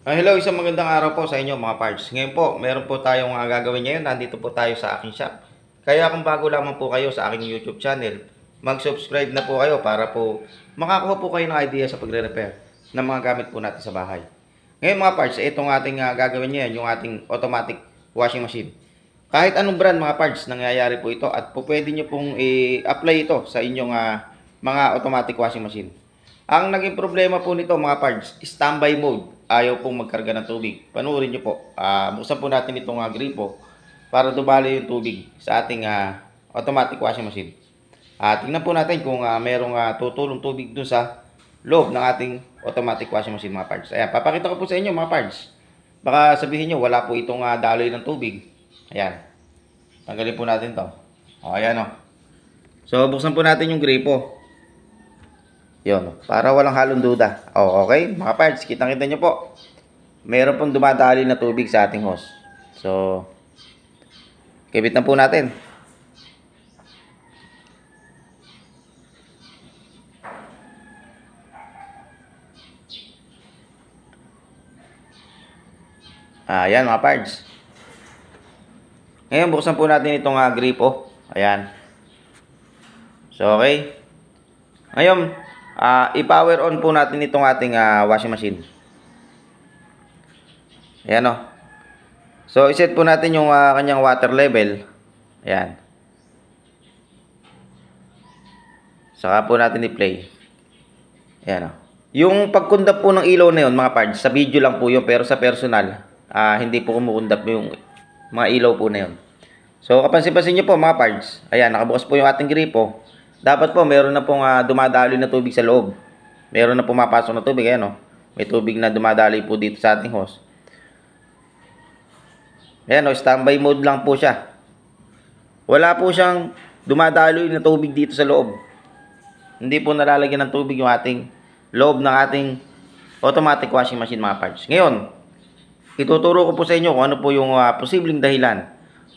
Hello, isang magandang araw po sa inyo mga parts. Ngayon po, meron po tayong gagawin ngayon. Nandito po tayo sa aking shop. Kaya kung bago lamang po kayo sa aking YouTube channel, mag-subscribe na po kayo para po makakuha po kayo ng idea sa pagre-repair ng mga gamit po natin sa bahay. Ngayon mga parts, itong ating gagawin ngayon, yung ating automatic washing machine. Kahit anong brand mga parts, nangyayari po ito at po pwede nyo pong i-apply ito sa inyong mga automatic washing machine. Ang naging problema po nito mga parts, standby mode. Ayaw pong magkarga ng tubig. Panuorin nyo po. Buksan po natin itong gripo para dumali yung tubig sa ating automatic washing machine. Tingnan po natin kung merong tutulong tubig dun sa loob ng ating automatic washing machine mga parts. Ayan, papakita ko po sa inyo mga parts. Baka sabihin nyo wala po itong daloy ng tubig. Ayan. Tanggalin po natin to. Ayan o. So, buksan po natin yung gripo. Yun, para walang halong duda. Okay, mga parts, kitang-kita nyo po. Meron pong dumadali na tubig sa ating hose. So, kibit na po natin. Ayan mga parts. Ngayon, buksan po natin itong gripo. Ayan. So, okay. Ngayon, i-power on po natin itong ating washing machine. Ayan o. So, iset po natin yung kanyang water level. Ayan. Saka po natin i-play. Ayan o. Yung pagkundap po ng ilaw na yun, mga parts, sa video lang po yun, pero sa personal, hindi po kumukundap yung mga ilaw po na yun. So, kapansin-pansin nyo po, mga parts, ayan, nakabukas po yung ating gripo. Dapat po, meron na pong dumadaloy na tubig sa loob. Meron na pumapasok na tubig, ayan o. May tubig na dumadaloy po dito sa ating hose. Ayan o, standby mode lang po siya. Wala po siyang dumadaloy na tubig dito sa loob. Hindi po nalalagyan ng tubig yung ating loob ng ating automatic washing machine mga parts. Ngayon, ituturo ko po sa inyo kung ano po yung posibleng dahilan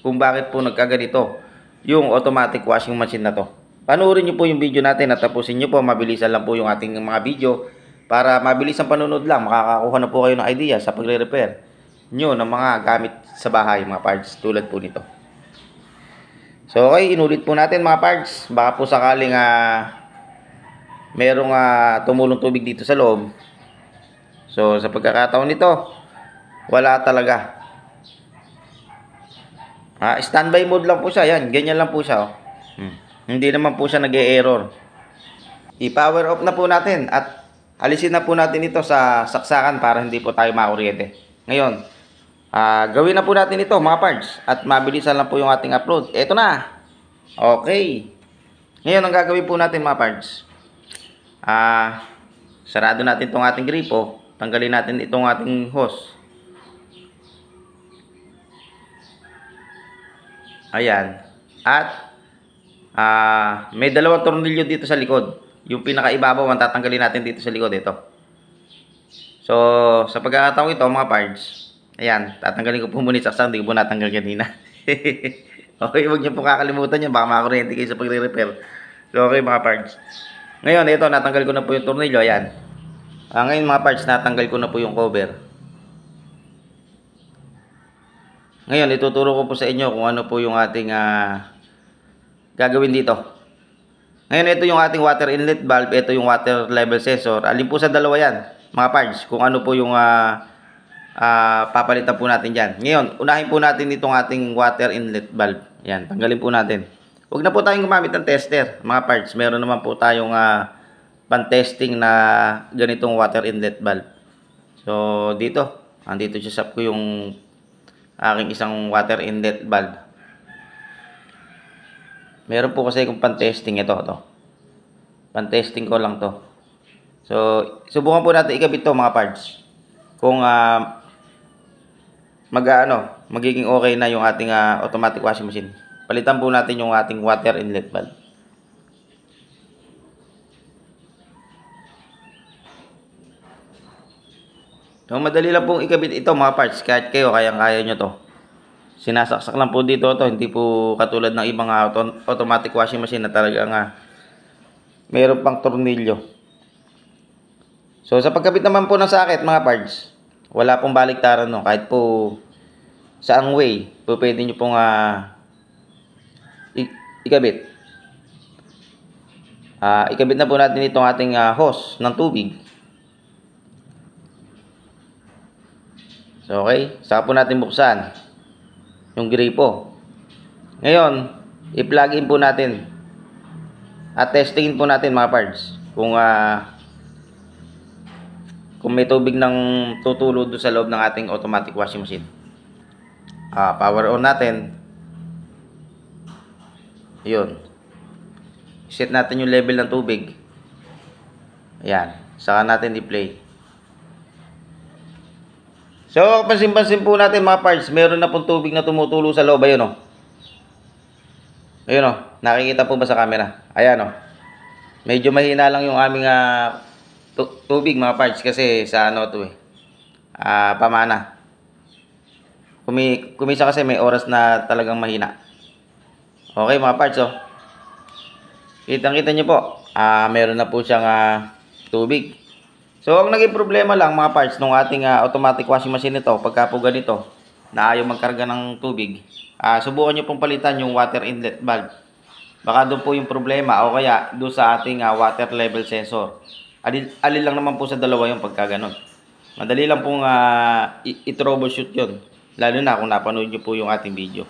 kung bakit po nagkaganito yung automatic washing machine na to. Panoorin nyo po yung video natin at tapusin nyo po. Mabilisan lang po yung ating mga video para mabilis ang panunod lang. Makakakuha na po kayo ng idea sa pagre-repair nyo ng mga gamit sa bahay, mga parts tulad po nito. So okay, inulit po natin mga parts. Baka po sakaling merong tumulong tubig dito sa loob. So sa pagkakataon nito, wala talaga. Standby mode lang po siya. Yan, ganyan lang po siya. Oh. Hindi naman po siya nag-e-error. I-power off na po natin at alisin na po natin ito sa saksakan para hindi po tayo makuryente. Ngayon, gawin na po natin ito mga parts at mabilisan lang po yung ating upload. Ito na. Okay. Ngayon, ang gagawin po natin mga parts. Sarado natin itong ating gripo. Tanggalin natin itong ating hose. Ayan. At may dalawang tornilyo dito sa likod. Yung pinakaibabaw ang tatanggalin natin dito sa likod. Ito. So, sa pagkakataong ito mga parts, ayan, tatanggalin ko po muna yung saksak. Hindi ko po natanggal kanina. Okay, huwag niyo po kakalimutan yun. Baka makakuryente kayo sa pagre-repair. So, okay mga parts. Ngayon, ito, natanggal ko na po yung tornilyo. Ayan. Ngayon mga parts, natanggal ko na po yung cover. Ngayon, ituturo ko po sa inyo kung ano po yung ating gagawin dito. Ngayon, ito yung ating water inlet valve. Ito yung water level sensor. Alin po sa dalawa yan, mga parts, kung ano po yung papalitan po natin dyan. Ngayon, unahin po natin itong ating water inlet valve. Yan, tanggalin po natin. Huwag na po tayong gumamit ng tester, mga parts. Meron naman po tayong pan-testing na ganitong water inlet valve. So, dito. Andito sa shop ko yung aking isang water inlet valve. Meron po kasi kung pan-testing ito. Pan-testing ko lang to. So, subukan po natin ikabit to mga parts. Kung magiging okay na yung ating automatic washing machine. Palitan po natin yung ating water inlet valve. So, madali lang pong ikabit ito mga parts. Kahit kayo, kayang-kaya nyo to. Sinasaksak lang po dito to. Hindi po katulad ng ibang automatic washing machine na talagang mayroon pang tornilyo. So, sa pagkabit naman po ng socket mga parts, Wala pong baliktaran no. Kahit po saang way, po pwede nyo pong ikabit. Ikabit na po natin itong ating hose ng tubig. So, okay. Saka po natin buksan yung gripo. Ngayon, i-plug in po natin. At testingin po natin mga parts. Kung may tubig ng tutulo doon sa loob ng ating automatic washing machine. Power on natin. Yun. Set natin yung level ng tubig. Ayan. Saka natin i-play. So, pansin-pansin po natin mga parts, meron na pong tubig na tumutulo sa loob. Ayun o. Ayun o. Nakikita po ba sa camera? Ayan o. Medyo mahina lang yung aming tubig mga parts kasi sa ano to pamana. Kumisa kasi may oras na talagang mahina. Okay mga parts oh. Kitang-kita nyo po. Meron na po siyang tubig. So ang naging problema lang mga parts nung ating automatic washing machine nito, pagka po ganito na ayaw magkarga ng tubig, subukan nyo pong palitan yung water inlet valve. Baka doon po yung problema o kaya doon sa ating water level sensor. Alin lang naman po sa dalawa yung pagka ganon. Madali lang pong i-troubleshoot yun. Lalo na kung napanood nyo po yung ating video.